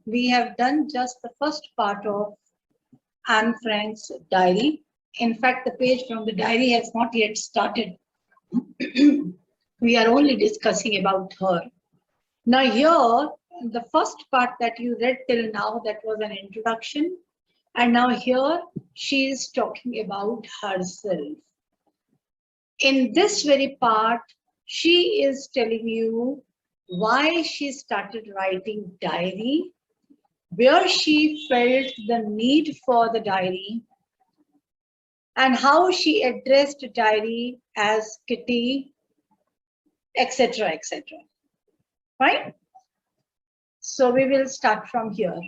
we have done just the first part of Anne Frank's diary. In fact, the page from the diary has not yet started. We are only discussing about her. Now here, the first part that you read till now, that was an introduction. And now here, she is talking about herself. In this very part, she is telling you why she started writing diary, where she felt the need for the diary, and how she addressed diary as Kitty, etc., etc. Right? So we will start from here.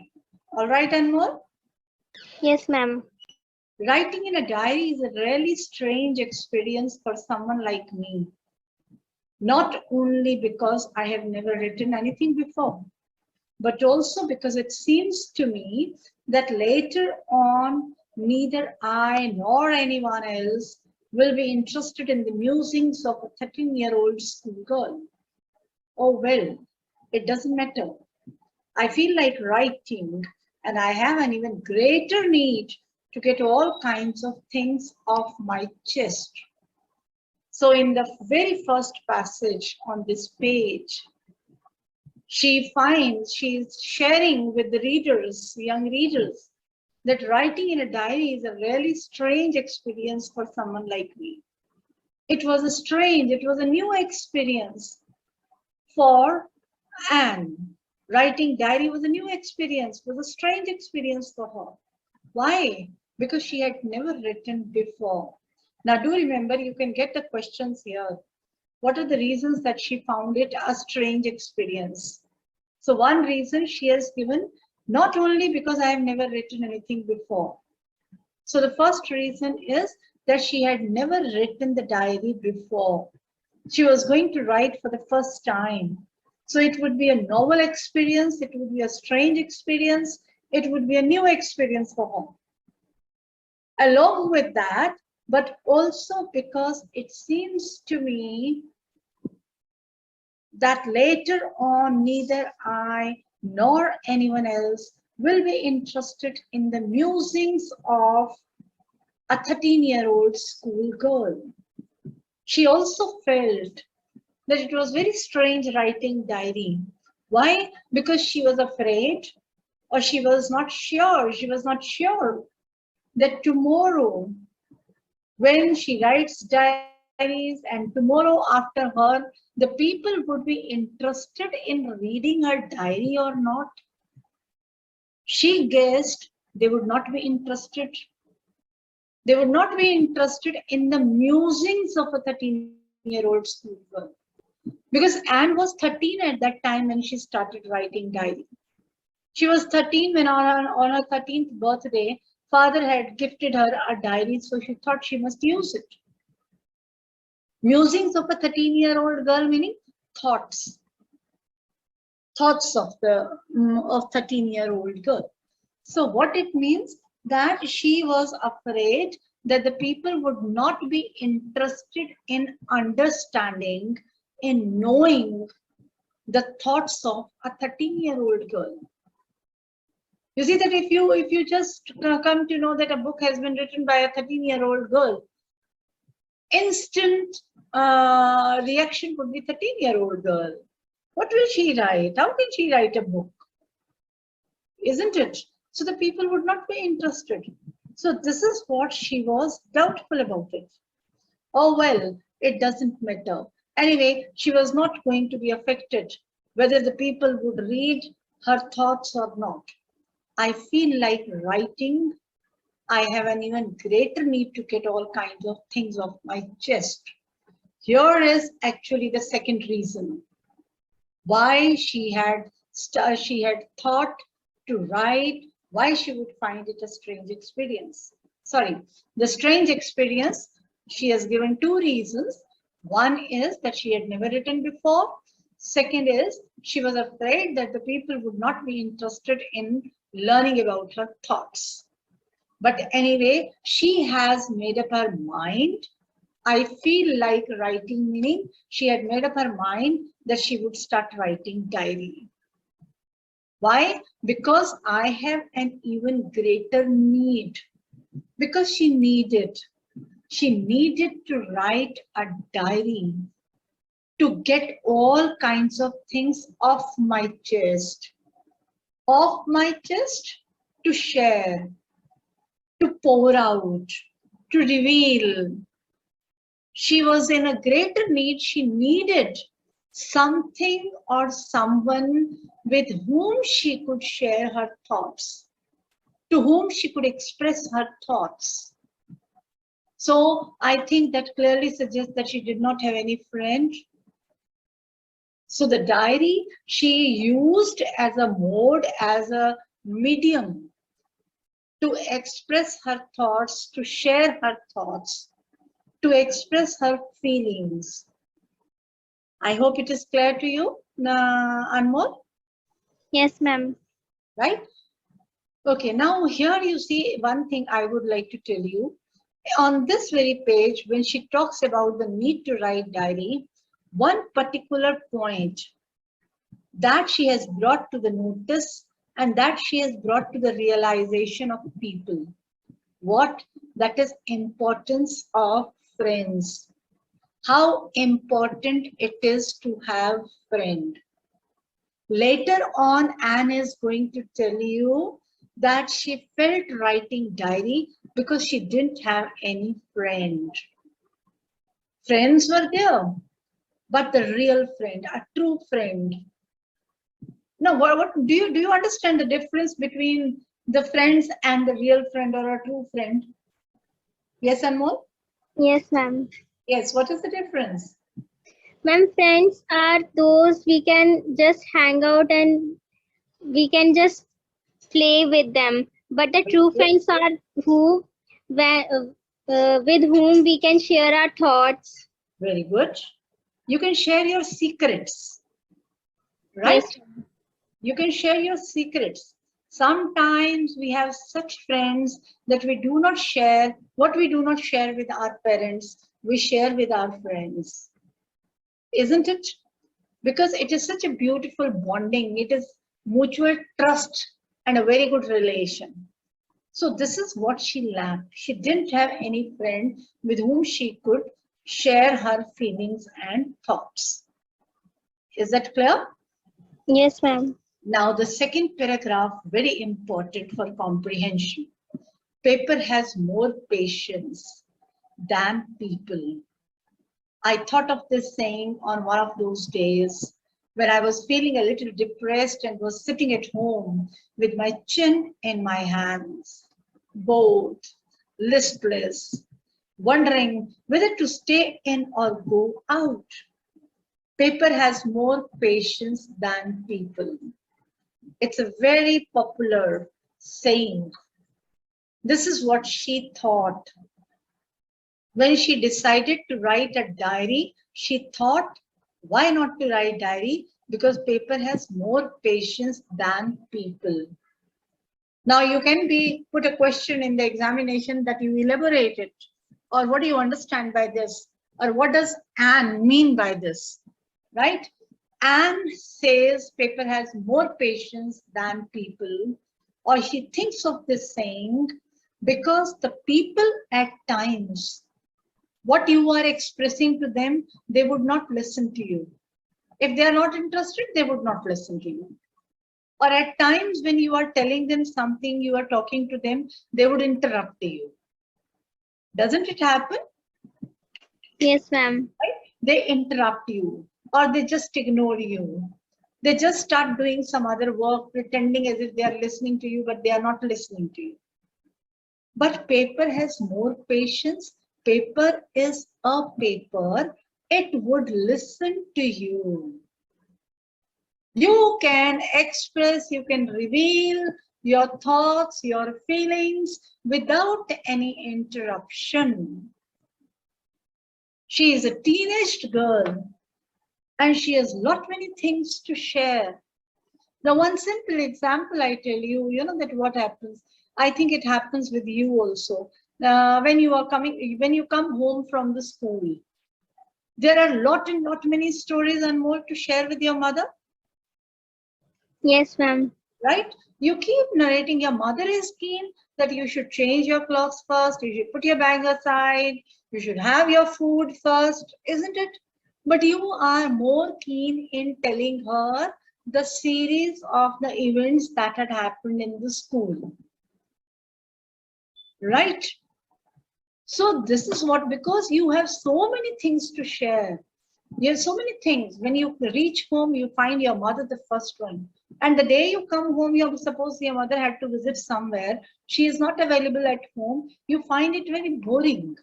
All right, Anmol? Yes, ma'am. Writing in a diary is a really strange experience for someone like me. Not only because I have never written anything before, but also because it seems to me that later on, neither I nor anyone else will be interested in the musings of a 13-year-old schoolgirl. Oh well, it doesn't matter. I feel like writing, and I have an even greater need to get all kinds of things off my chest. So in the very first passage on this page, she finds, she's sharing with the readers, young readers, that writing in a diary is a really strange experience for someone like me. It was a new experience for Anne. Writing diary was a new experience, was a strange experience for her. Why? Because she had never written before. Now do remember, you can get the questions here. What are the reasons that she found it a strange experience? So one reason she has given, not only because I have never written anything before. So the first reason is that she had never written the diary before. She was going to write for the first time. So it would be a novel experience, it would be a strange experience, it would be a new experience for her. Along with that, but also because it seems to me that later on neither I nor anyone else will be interested in the musings of a 13-year-old schoolgirl. She also felt that it was very strange writing diary. Why? Because she was afraid, or she was not sure that tomorrow, when she writes diaries and tomorrow after her, the people would be interested in reading her diary or not. She guessed they would not be interested. They would not be interested in the musings of a 13-year-old schoolgirl. Because Anne was 13 at that time when she started writing diary. She was 13 when on her 13th birthday, father had gifted her a diary, so she thought she must use it. Musings of a 13-year-old girl, meaning thoughts of the 13-year-old girl. So what it means, that she was afraid that the people would not be interested in understanding, in knowing the thoughts of a 13-year-old girl. You see that if you just come to know that a book has been written by a 13-year-old girl, instant reaction would be 13-year-old girl. What will she write? How can she write a book? Isn't it? So the people would not be interested. So this is what she was doubtful about it. Oh well, it doesn't matter. Anyway, she was not going to be affected whether the people would read her thoughts or not. I feel like writing. I have an even greater need to get all kinds of things off my chest. Here is actually the second reason why she had thought to write, why she would find it a strange experience. Sorry, the strange experience, she has given two reasons. One is that she had never written before. Second is she was afraid that the people would not be interested in learning about her thoughts. But anyway, she has made up her mind. I feel like writing, meaning she had made up her mind that she would start writing diary. Why? Because I have an even greater need. Because she needed to write a diary to get all kinds of things off my chest, to share, to pour out, to reveal. She was in a greater need. She needed something or someone with whom she could share her thoughts, to whom she could express her thoughts. So I think that clearly suggests that she did not have any friend. So the diary she used as a mode, as a medium to express her thoughts, to share her thoughts, to express her feelings. I hope it is clear to you, Anmol, Yes, ma'am. right? Okay, now here you see one thing I would like to tell you. On this very page, when she talks about the need to write diary, one particular point that she has brought to the notice and that she has brought to the realization of people. What? That is importance of friends. How important it is to have friend. Later on, Anne is going to tell you that she felt writing diary because she didn't have any friend. Friends were there, but the real friend, a true friend. Now, what do you understand the difference between the friends and the real friend or a true friend? Yes, Anmol? Yes, ma'am. Yes, what is the difference? Ma'am, friends are those we can just hang out and we can just play with them. But the true friends are who, with whom we can share our thoughts. Very good. You can share your secrets, right? Yes, ma'am. You can share your secrets. Sometimes we have such friends that we do not share what we do not share with our parents, we share with our friends. Isn't it? Because it is such a beautiful bonding, it is mutual trust and a very good relation. So, this is what she lacked. She didn't have any friend with whom she could share her feelings and thoughts. Is that clear? Yes, ma'am. Now, the second paragraph, very important for comprehension. Paper has more patience than people. I thought of this saying on one of those days when I was feeling a little depressed and was sitting at home with my chin in my hands, bored, listless, wondering whether to stay in or go out. Paper has more patience than people. It's a very popular saying. This is what she thought. When she decided to write a diary, she thought, why not to write diary? Because paper has more patience than people. Now you can put a question in the examination that you elaborate it. Or what do you understand by this? Or what does Anne mean by this? Right? Anne says paper has more patience than people, or she thinks of this saying because the people at times, what you are expressing to them, they would not listen to you. If they are not interested, they would not listen to you. Or at times when you are telling them something, you are talking to them, they would interrupt you. Doesn't it happen? Yes, ma'am. Right? They interrupt you or they just ignore you. They just start doing some other work, pretending as if they are listening to you, but they are not listening to you. But paper has more patience. Paper is a paper. It would listen to you. You can express, you can reveal your thoughts, your feelings without any interruption. She is a teenage girl and she has lot many things to share. Now, one simple example I tell you, you know that what happens. I think it happens with you also. When you come home from the school, there are lot many stories and more to share with your mother. Yes, ma'am. right? You keep narrating, your mother is keen that you should change your clothes first, you should put your bag aside, you should have your food first, isn't it? But you are more keen in telling her the series of the events that had happened in the school, right? So this is what, because you have so many things to share. You have so many things. When you reach home, you find your mother the first one. And the day you come home, you suppose your mother had to visit somewhere. She is not available at home. You find it very boring,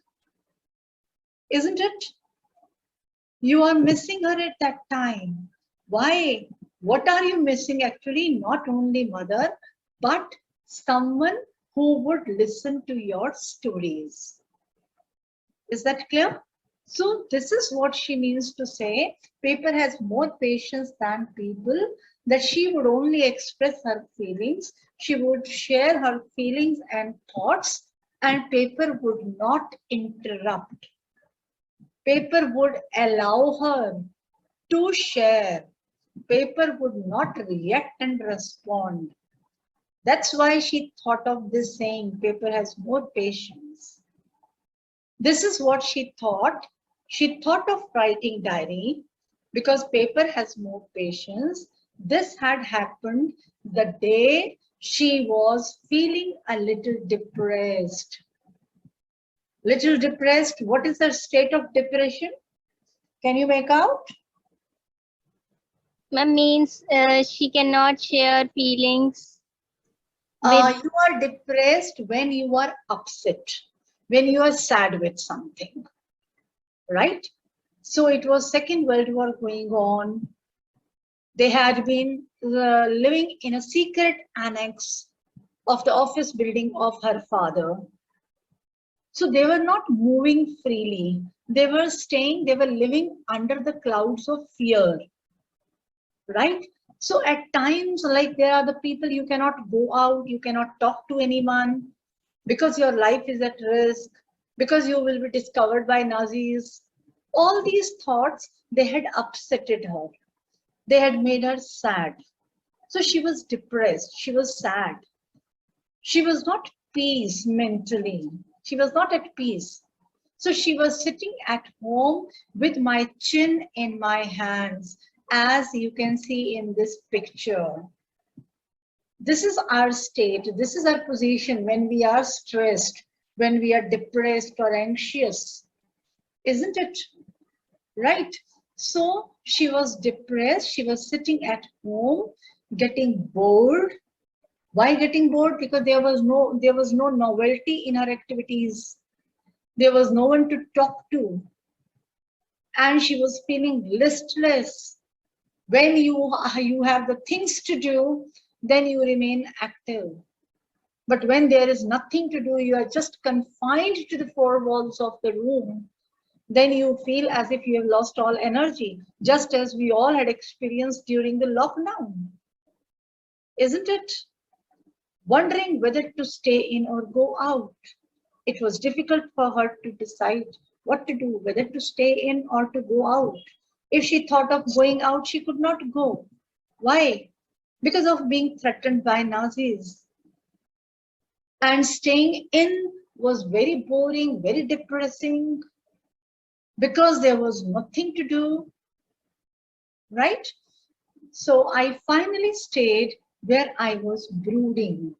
isn't it? You are missing her at that time. Why? What are you missing actually? Not only mother, but someone who would listen to your stories. Is that clear? So this is what she means to say. Paper has more patience than people, that she would only express her feelings. She would share her feelings and thoughts, and paper would not interrupt. Paper would allow her to share. Paper would not react and respond. That's why she thought of this saying, paper has more patience. This is what she thought. She thought of writing diary because paper has more patience. This had happened the day she was feeling a little depressed. Little depressed. What is the state of depression? Can you make out? Ma'am, means she cannot share feelings with. You are depressed when you are upset, when you are sad with something, right? So it was Second World War going on. They had been living in a secret annex of the office building of her father. So they were not moving freely. They were staying, they were living under the clouds of fear, right? So at times, like there are the people you cannot go out, you cannot talk to anyone because your life is at risk, because you will be discovered by Nazis. All these thoughts, they had upsetted her. They had made her sad. So she was depressed. She was sad. She was not peace mentally. She was not at peace. So she was sitting at home with my chin in my hands, as you can see in this picture. This is our state. This is our position when we are stressed, when we are depressed or anxious, isn't it? Right? So she was depressed. She was sitting at home, getting bored. Why getting bored? Because there was no novelty in her activities. There was no one to talk to, and she was feeling listless. When you have the things to do, then you remain active. But when there is nothing to do, you are just confined to the four walls of the room, then you feel as if you have lost all energy, just as we all had experienced during the lockdown, isn't it? Wondering whether to stay in or go out. It was difficult for her to decide what to do, whether to stay in or to go out. If she thought of going out, she could not go. Why? Because of being threatened by Nazis. And staying in was very boring, very depressing, because there was nothing to do, right? So I finally stayed where I was brooding.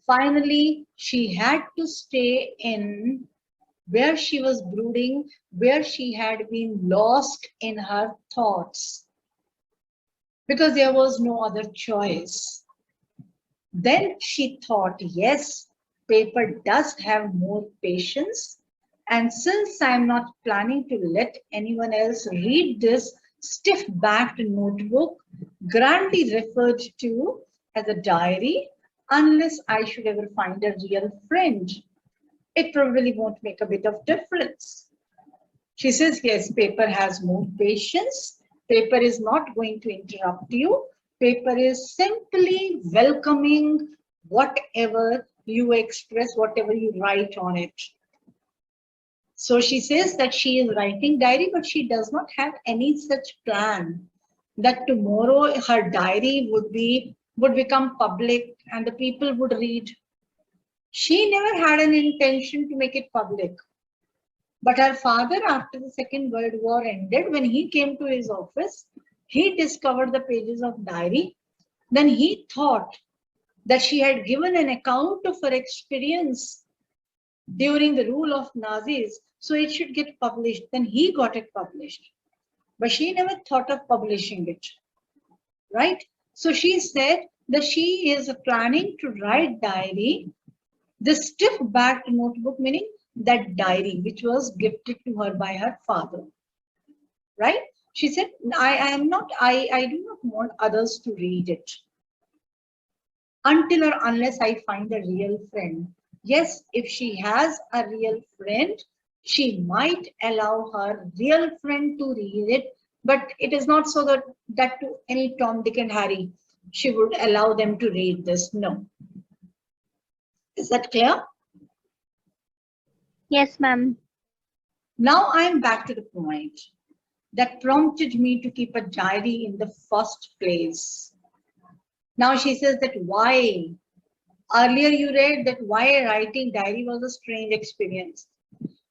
Finally, she had to stay in where she was brooding, where she had been lost in her thoughts, because there was no other choice. Then she thought, yes, paper does have more patience. And since I'm not planning to let anyone else read this stiff backed notebook, grandly referred to as a diary, unless I should ever find a real friend, it probably won't make a bit of difference. She says, yes, paper has more patience. Paper is not going to interrupt you. Paper is simply welcoming whatever you express, whatever you write on it. So she says that she is writing diary, but she does not have any such plan that tomorrow her diary would be would become public and the people would read. She never had an intention to make it public. But her father, after the Second World War ended, when he came to his office, he discovered the pages of diary. Then he thought that she had given an account of her experience during the rule of Nazis, so it should get published. Then he got it published. But she never thought of publishing it, right? So she said that she is planning to write diary, the stiff-backed notebook, meaning that diary which was gifted to her by her father, right? She said, I do not want others to read it until or unless I find a real friend. Yes, if she has a real friend, she might allow her real friend to read it, but it is not so that to any Tom, Dick, and Harry, she would allow them to read this. No. Is that clear? Yes, ma'am. Now I'm back to the point that prompted me to keep a diary in the first place. Now she says that why? Earlier you read that why writing diary was a strange experience.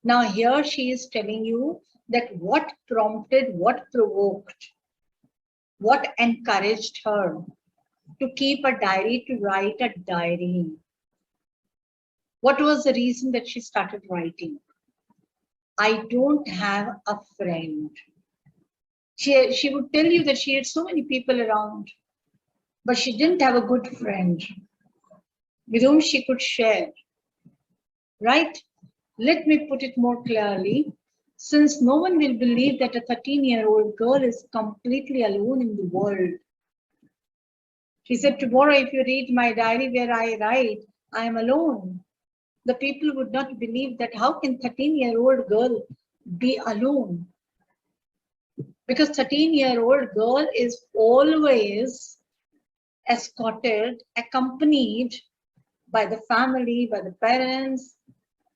Now here she is telling you that what prompted, what provoked, what encouraged her to keep a diary, to write a diary. What was the reason that she started writing? I don't have a friend. She would tell you that she had so many people around, but she didn't have a good friend with whom she could share, right? Let me put it more clearly. Since no one will believe that a 13-year-old girl is completely alone in the world. She said, tomorrow if you read my diary where I write, I am alone. The people would not believe that how can 13-year-old girl be alone? Because 13-year-old girl is always escorted, accompanied by the family, by the parents.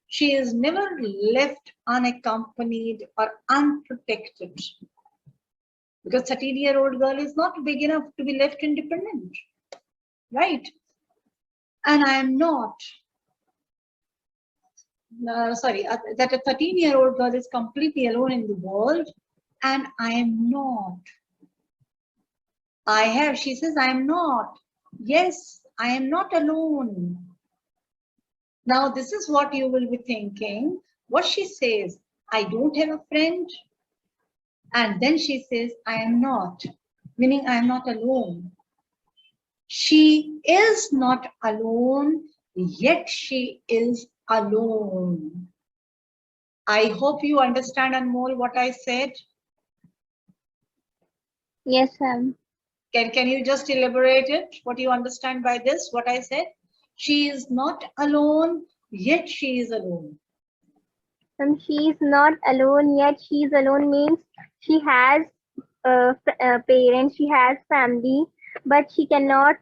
She is never left unaccompanied or unprotected. Because 13-year-old girl is not big enough to be left independent, right? And I am not. That a 13-year-old girl is completely alone in the world, and I am not. She says, I am not. Yes, I am not alone. Now, this is what you will be thinking. What she says, I don't have a friend. And then she says, I am not, meaning I am not alone. She is not alone, yet she is alone. I hope you understand, Anmol, what I said. Yes, ma'am. Can you just elaborate it? What you understand by this, what I said? She is not alone, yet she is alone. She is not alone yet. She is alone means she has parents, she has family, but she cannot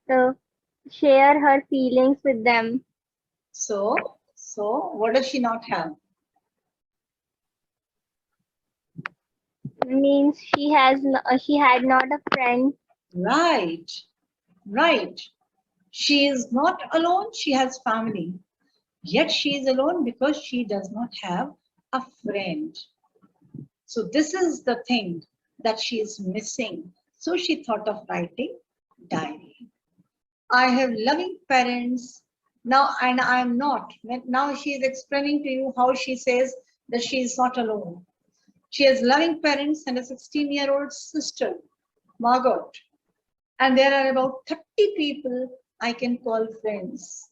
share her feelings with them. So what does she not have? Means she had not a friend. Right, right. She is not alone, she has family. Yet she is alone because she does not have a friend. So this is the thing that she is missing. So she thought of writing diary. I have loving parents now, and I am not. Now she is explaining to you how she says that she is not alone. She has loving parents and a 16-year-old sister, Margot. And there are about 30 people I can call friends.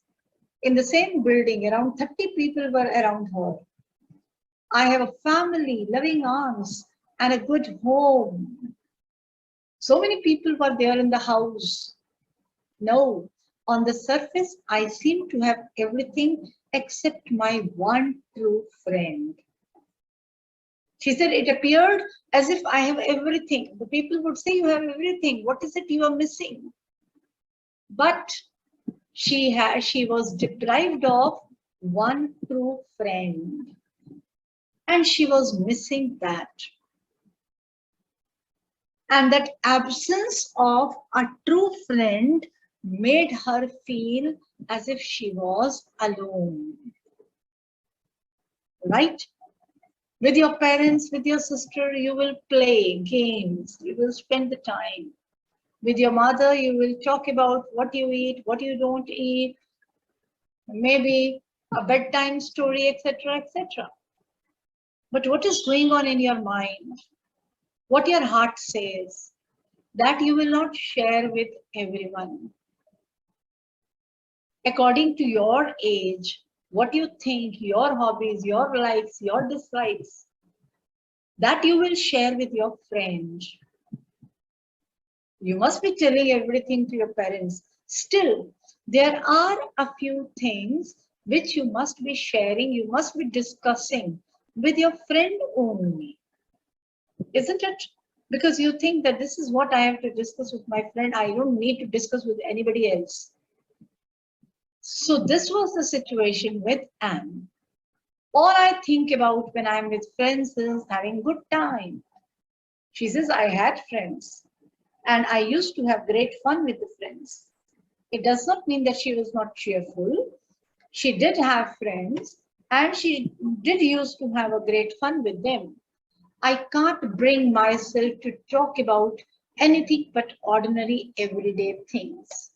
In the same building, around 30 people were around her. I have a family, loving arms, and a good home. So many people were there in the house. No, on the surface, I seem to have everything except my one true friend. She said, it appeared as if I have everything. The people would say, you have everything. What is it you are missing? But she was deprived of one true friend. And she was missing that. And that absence of a true friend made her feel as if she was alone. Right? With your parents, with your sister, you will play games, you will spend the time. With your mother, you will talk about what you eat, what you don't eat, maybe a bedtime story, etc., etc. But what is going on in your mind, what your heart says, that you will not share with everyone. According to your age, what you think, your hobbies, your likes, your dislikes, that you will share with your friend. You must be telling everything to your parents. Still, there are a few things which you must be sharing, you must be discussing with your friend only. Isn't it? Because you think that this is what I have to discuss with my friend. I don't need to discuss with anybody else. So this was the situation with Anne. All I think about when I'm with friends is having good time. She says, I had friends and I used to have great fun with the friends. It does not mean that she was not cheerful. She did have friends and she did used to have a great fun with them. I can't bring myself to talk about anything but ordinary everyday things.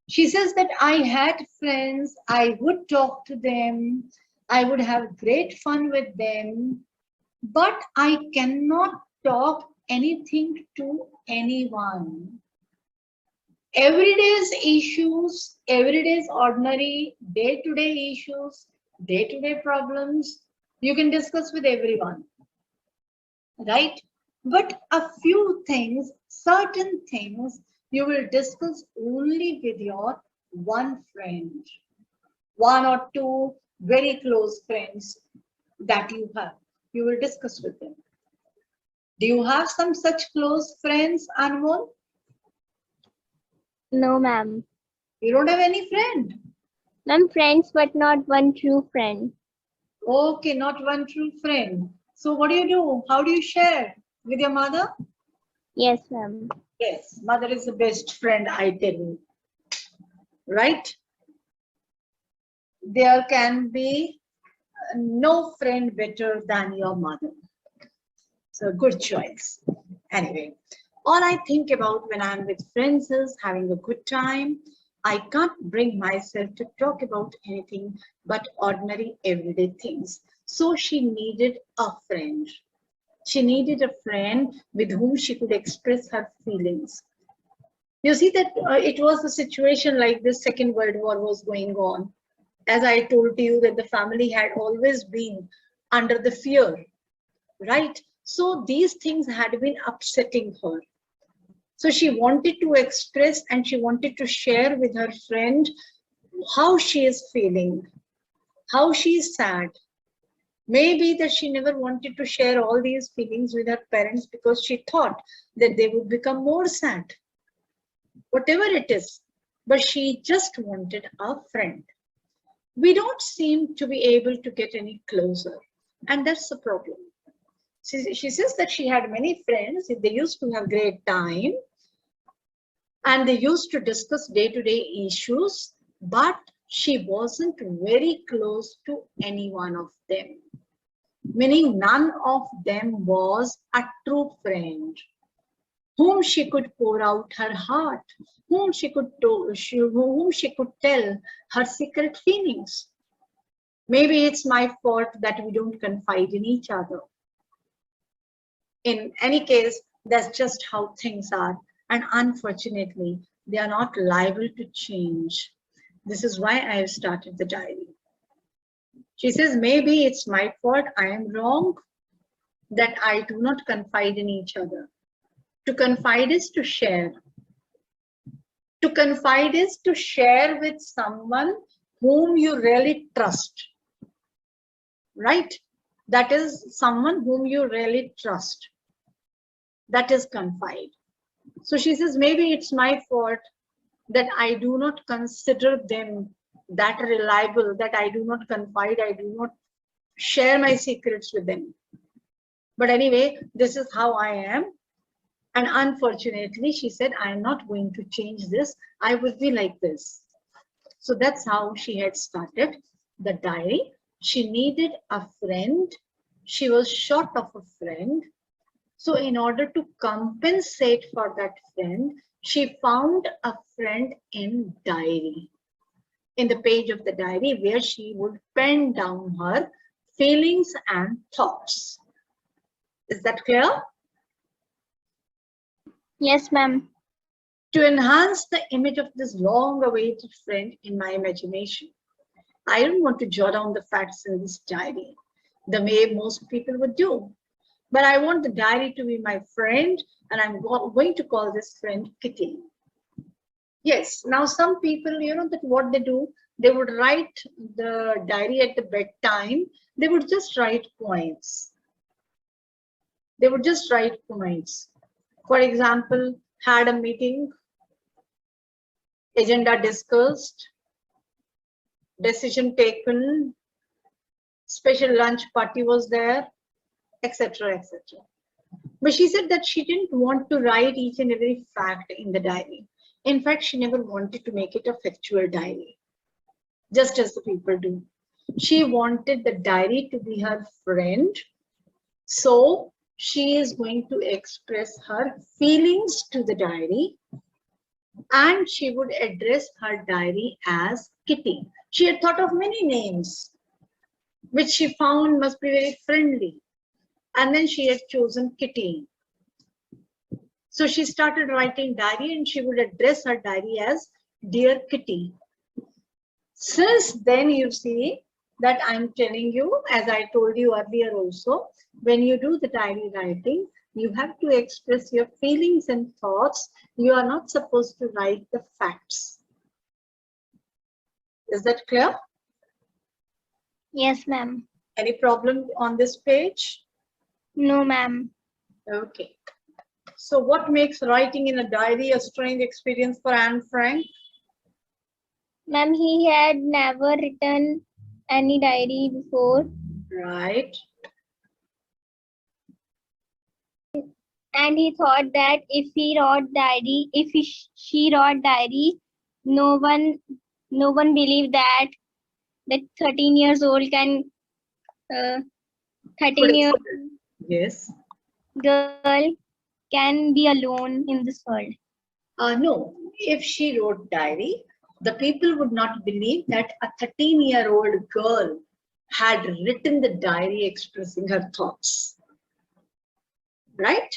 She says that I had friends, I would talk to them, I would have great fun with them, but I cannot talk anything to anyone. Everyday's issues, everyday's ordinary, day-to-day issues, day-to-day problems, you can discuss with everyone, right? But a few things, certain things, you will discuss only with your one friend, one or two very close friends that you have. You will discuss with them. Do you have some such close friends, Anmol? No, ma'am. You don't have any friend? Ma'am, friends, but not one true friend. Okay, not one true friend. So what do? How do you share? With your mother? Yes, ma'am. Yes, mother is the best friend, I tell you. Right? There can be no friend better than your mother. So good choice. Anyway, all I think about when I'm with friends is having a good time. I can't bring myself to talk about anything but ordinary everyday things. So she needed a friend. She needed a friend with whom she could express her feelings. You see that it was a situation like this Second World War was going on. As I told you that the family had always been under the fear, right? So these things had been upsetting her. So she wanted to express and she wanted to share with her friend how she is feeling, how she is sad. Maybe that she never wanted to share all these feelings with her parents because she thought that they would become more sad, whatever it is. But she just wanted a friend. We don't seem to be able to get any closer, and that's the problem. She says that she had many friends, they used to have great time, and they used to discuss day-to-day issues, but she wasn't very close to any one of them. Meaning none of them was a true friend whom she could pour out her heart, whom she could tell her secret feelings. Maybe it's my fault that we don't confide in each other. In any case, that's just how things are. And unfortunately, they are not liable to change. This is why I have started the diary. She says, maybe it's my fault, I am wrong, that I do not confide in each other. To confide is to share. To confide is to share with someone whom you really trust, right? That is someone whom you really trust. That is confide. So she says, maybe it's my fault that I do not consider them that reliable, that I do not confide, I do not share my secrets with them. But anyway, this is how I am. And unfortunately, she said, I'm not going to change this. I will be like this. So that's how she had started the diary. She needed a friend. She was short of a friend. So in order to compensate for that friend, she found a friend in diary, in the page of the diary where she would pen down her feelings and thoughts. Is that clear? Yes, ma'am. To enhance the image of this long-awaited friend in my imagination, I don't want to jot down the facts in this diary the way most people would do. But I want the diary to be my friend, and I'm going to call this friend Kitty. Yes, now some people, that what they do, they would write the diary at the bedtime. They would just write points. They would just write points. For example, had a meeting, agenda discussed, decision taken, special lunch party was there, etc., etc. But she said that she didn't want to write each and every fact in the diary. In fact, she never wanted to make it a factual diary, just as the people do. She wanted the diary to be her friend. So she is going to express her feelings to the diary, and she would address her diary as Kitty. She had thought of many names, which she found must be very friendly. And then she had chosen Kitty. So she started writing diary, and she would address her diary as Dear Kitty. Since then, you see that I'm telling you, as I told you earlier also, when you do the diary writing, you have to express your feelings and thoughts. You are not supposed to write the facts. Is that clear? Yes, ma'am. Any problem on this page? No, ma'am. Okay. So what makes writing in a diary a strange experience for Anne Frank? Ma'am, he had never written any diary before, Right. and he thought that if he wrote diary, if she wrote diary, no one believed that 13 years old can uh, 13 year Yes. girl can be alone in this world. No, if she wrote diary, the people would not believe that a 13-year-old girl had written the diary expressing her thoughts. Right?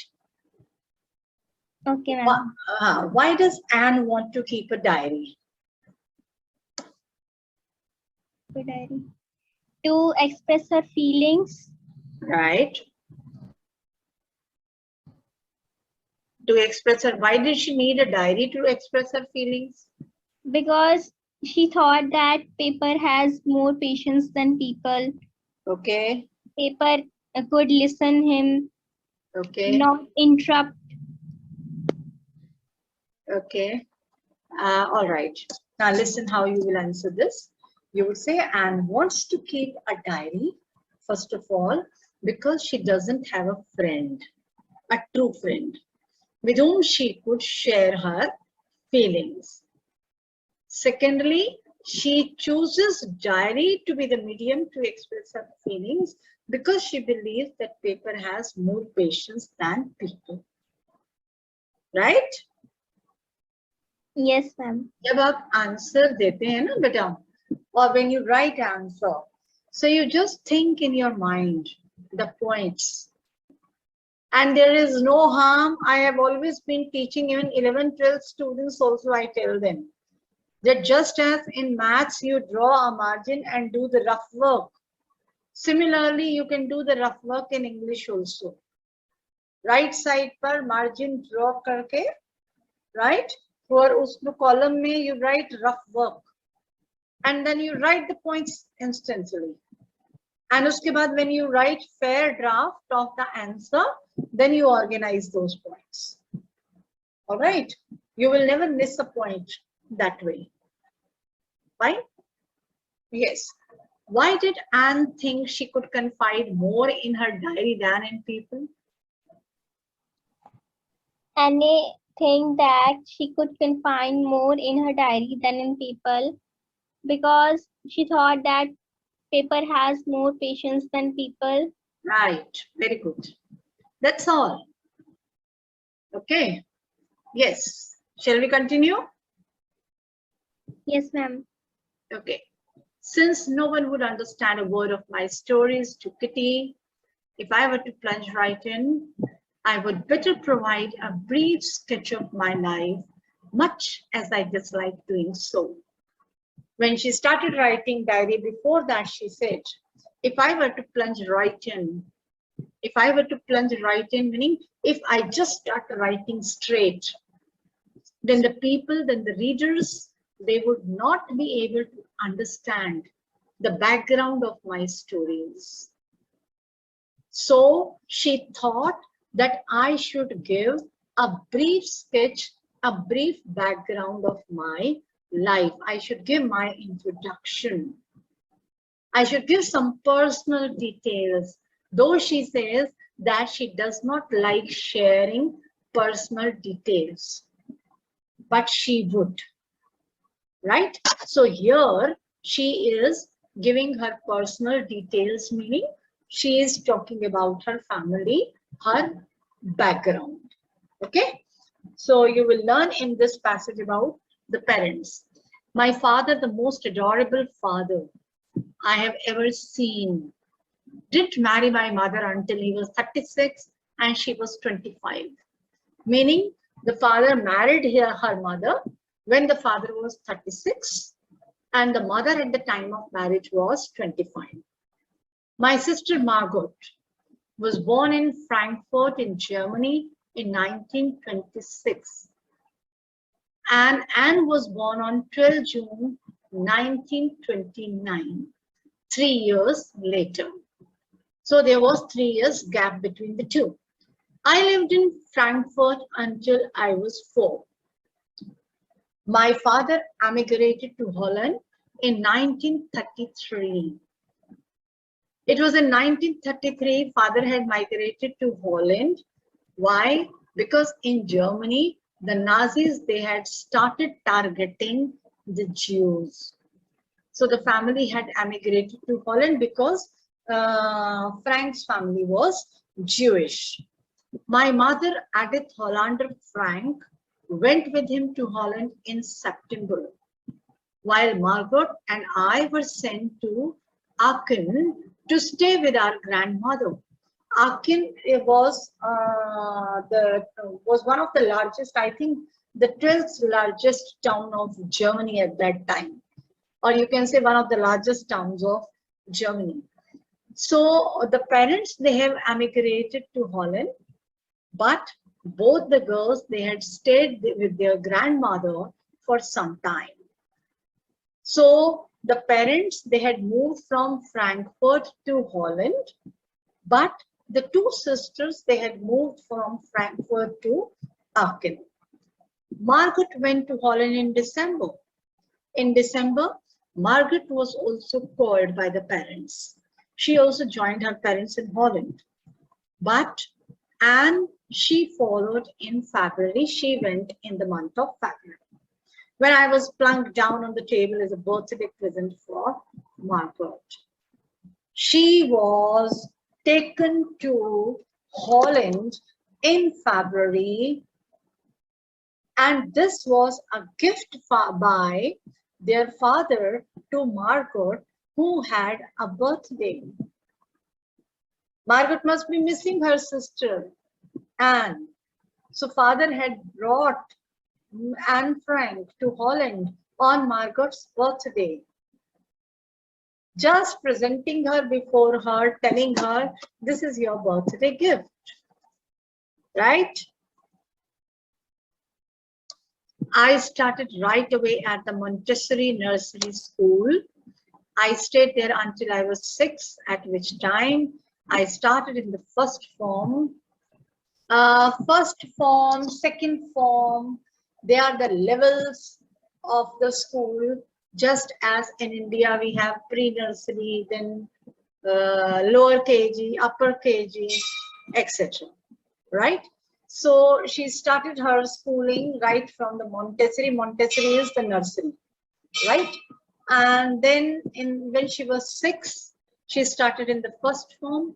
Okay, ma'am. Why does Anne want to keep a diary? Diary. To express her feelings. Right? To express her, why did she need a diary to express her feelings? Because she thought that paper has more patience than people. Okay. Paper could listen him, Okay. not interrupt. Okay. All right. Now listen how you will answer this. You will say Anne wants to keep a diary, first of all, because she doesn't have a friend, a true friend, with whom she could share her feelings. Secondly, she chooses diary to be the medium to express her feelings because she believes that paper has more patience than people. Right? Yes, ma'am. जब आप answer देते हैं ना बेटा, or when you write answer, so you just think in your mind the points, and there is no harm. I have always been teaching even 11, 12 students also. I tell them that just as in maths you draw a margin and do the rough work, similarly you can do the rough work in English also. Right side पर margin draw करके, right, for उसको column में you write rough work, and then you write the points instantly. And uske baad, when you write fair draft of the answer, then you organize those points. All right. You will never miss a point that way. Fine? Yes. Why did Anne think she could confide more in her diary than in people? anything that she could confine more in her diary than in people, because she thought that paper has more patience than people. Right. Very good. That's all. Okay. Yes. Shall we continue? Yes, ma'am. Okay. Since no one would understand a word of my stories to Kitty, if I were to plunge right in, I would better provide a brief sketch of my life, much as I dislike doing so. When she started writing diary, before that she said, if I were to plunge right in, if I were to plunge right in, meaning if I just start writing straight, then the people, then the readers, they would not be able to understand the background of my stories. So she thought that I should give a brief sketch, a brief background of my life. I should give my introduction. I should give some personal details, though she says that she does not like sharing personal details, but she would, right? So here she is giving her personal details, meaning she is talking about her family, her background. Okay, so you will learn in this passage about the parents. My father, the most adorable father I have ever seen, didn't marry my mother until he was 36 and she was 25. Meaning the father married her mother when the father was 36 and the mother at the time of marriage was 25. My sister Margot was born in Frankfurt in Germany in 1926 and Anne was born on 12 June 1929, 3 years later. So there was 3 years gap between the two. I lived in Frankfurt until I was 4. My father emigrated to Holland in 1933. It was in 1933 father had migrated to Holland. Why? Because in Germany, the Nazis, they had started targeting the Jews. So the family had emigrated to Holland because Frank's family was Jewish. My mother, Edith Hollander Frank, went with him to Holland in September, while Margot and I were sent to Aachen to stay with our grandmother. Aachen was one of the largest, I think, the 12th largest town of Germany at that time, or you can say one of the largest towns of Germany. So the parents, they have emigrated to Holland, but both the girls, they had stayed with their grandmother for some time. So the parents, they had moved from Frankfurt to Holland, but the two sisters, they had moved from Frankfurt to Aachen. Margaret went to Holland in December. In December, Margaret was also called by the parents. She also joined her parents in Holland. But Anne, she followed in February. She went in the month of February, when I was plunked down on the table as a birthday present for Margaret. She was taken to Holland in February, and this was a gift by their father to Margaret, who had a birthday. Margaret must be missing her sister, Anne. So father had brought Anne Frank to Holland on Margaret's birthday, just presenting her before her, telling her, this is your birthday gift, right? I started right away at the Montessori Nursery School. I stayed there until I was 6, at which time I started in the first form, second form. They are the levels of the school, just as in India we have pre-nursery, then lower KG, upper KG, etc. Right? So she started her schooling right from the Montessori. Montessori is the nursery, right? And then when she was 6, she started in the first form.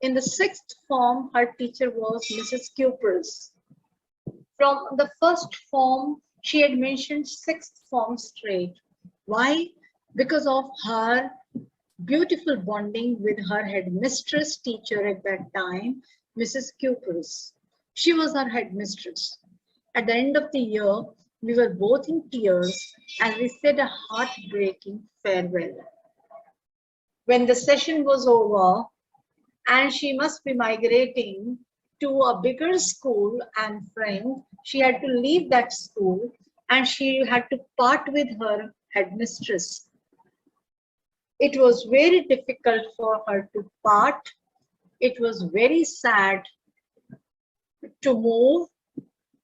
In the 6th form, her teacher was Mrs. Cupers. From the first form, she had mentioned 6th form straight. Why? Because of her beautiful bonding with her headmistress teacher at that time, Mrs. Cupers. She was her headmistress. At the end of the year, we were both in tears and we said a heartbreaking farewell. When the session was over and she must be migrating to a bigger school and friend, she had to leave that school and she had to part with her headmistress. It was very difficult for her to part. It was very sad to move.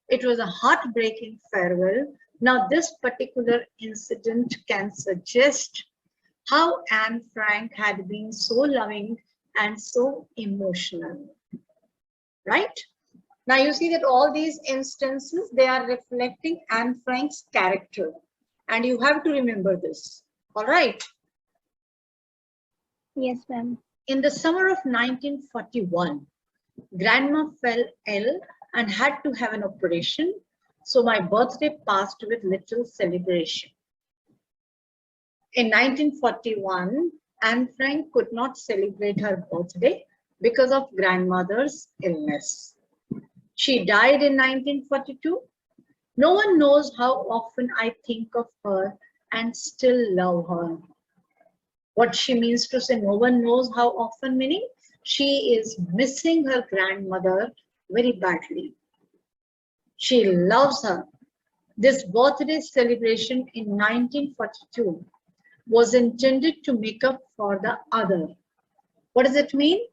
It was a heartbreaking farewell. Now, this particular incident can suggest how Anne Frank had been so loving and so emotional, right? Now, you see that all these instances, they are reflecting Anne Frank's character. And you have to remember this, all right? Yes, ma'am. In the summer of 1941, Grandma fell ill and had to have an operation, so my birthday passed with little celebration. In 1941, Anne Frank could not celebrate her birthday because of grandmother's illness. She died in 1942. No one knows how often I think of her and still love her. What she means to say, no one knows how often, meaning she is missing her grandmother very badly. She loves her. This birthday celebration in 1942 was intended to make up for the other. What does it mean?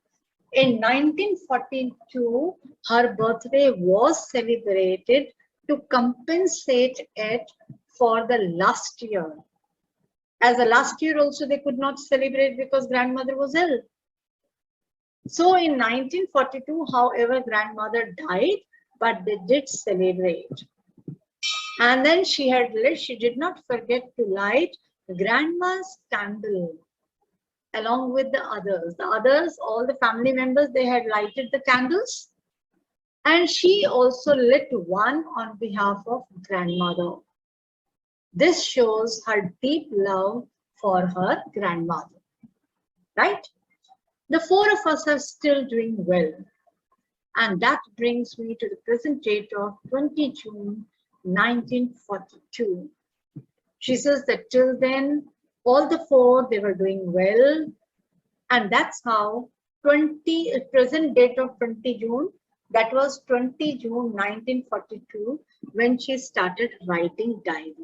In 1942, her birthday was celebrated to compensate it for the last year. As the last year also they could not celebrate because grandmother was ill. So in 1942, however, grandmother died, but they did celebrate. And then she did not forget to light grandma's candle along with the others. The others, all the family members, they had lighted the candles. And she also lit one on behalf of grandmother. This shows her deep love for her grandmother, right? The 4 of us are still doing well. And that brings me to the present date of 20 June 1942. She says that till then, all the 4, they were doing well. And that's how present date of 20 June, that was 20 June 1942, when she started writing diary.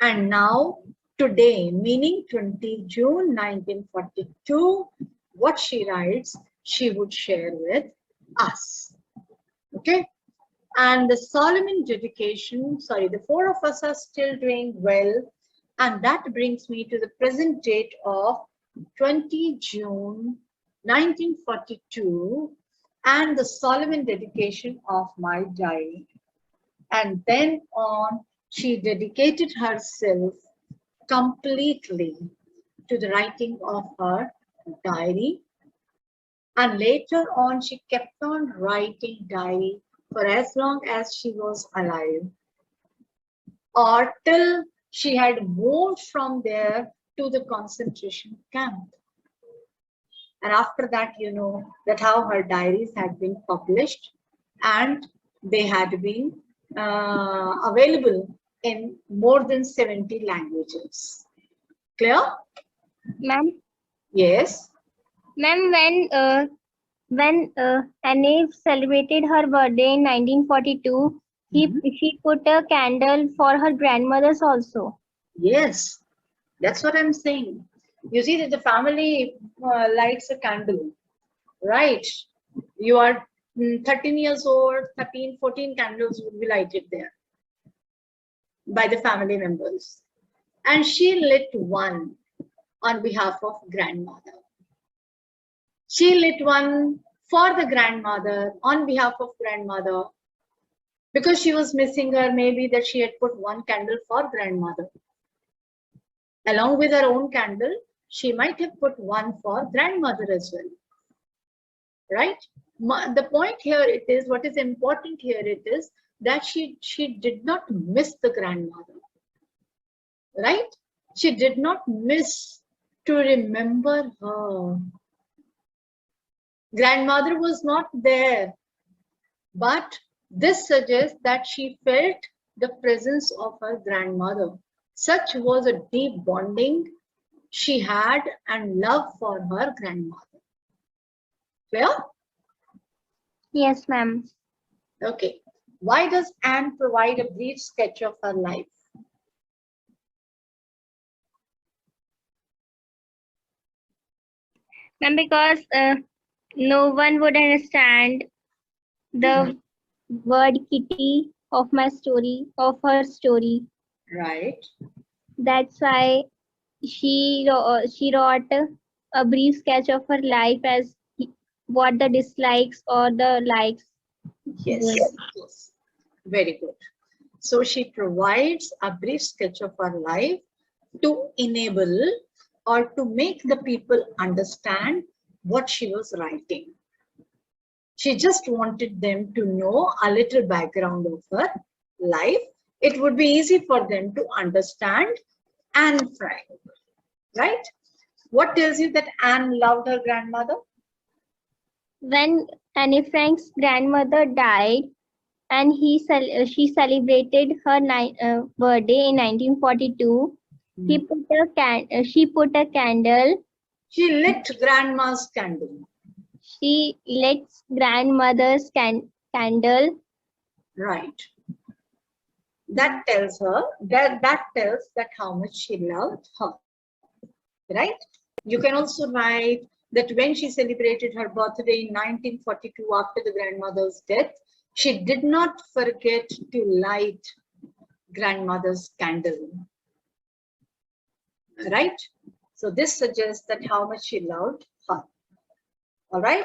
And now, today, meaning 20 June 1942, what she writes, she would share with us. Okay? And the solemn dedication, the 4 of us are still doing well. And that brings me to the present date of 20 June 1942 and the solemn dedication of my diary. And then on, she dedicated herself completely to the writing of her diary. And later on, she kept on writing diary for as long as she was alive, or till she had moved from there to the concentration camp. And after that, you know that how her diaries had been published and they had been available in more than 70 languages. Clear? Ma'am. Yes. Ma'am, when Annie celebrated her birthday in 1942, she put a candle for her grandmother's also. Yes, that's what I'm saying. You see that the family lights a candle, right? You are 13 years old, 13, 14 candles would be lighted there by the family members. And she lit one on behalf of grandmother. She lit one for the grandmother, on behalf of grandmother, because she was missing her, maybe that she had put one candle for grandmother. Along with her own candle, she might have put one for grandmother as well. Right? The point here it is, what is important here it is that she did not miss the grandmother. Right? She did not miss to remember her. Grandmother was not there, but this suggests that she felt the presence of her grandmother. Such was a deep bonding she had and love for her grandmother. Clear? Yes, ma'am. Okay. Why does Anne provide a brief sketch of her life? Ma'am, because no one would understand the word kitty of my story, of her story. Right. That's why she wrote a brief sketch of her life as what the dislikes or the likes Yes. were. Yes. Very good. So she provides a brief sketch of her life to enable or to make the people understand what she was writing. She just wanted them to know a little background of her life. It would be easy for them to understand Anne Frank, right? What tells you that Anne loved her grandmother? When Anne Frank's grandmother died and she celebrated her birthday in 1942, she put a candle. She lit grandma's candle. She lit grandmother's candle. Right. That tells her that tells that how much she loved her. Right? You can also write that when she celebrated her birthday in 1942 after the grandmother's death, she did not forget to light grandmother's candle. Right? So this suggests that how much she loved her. All right?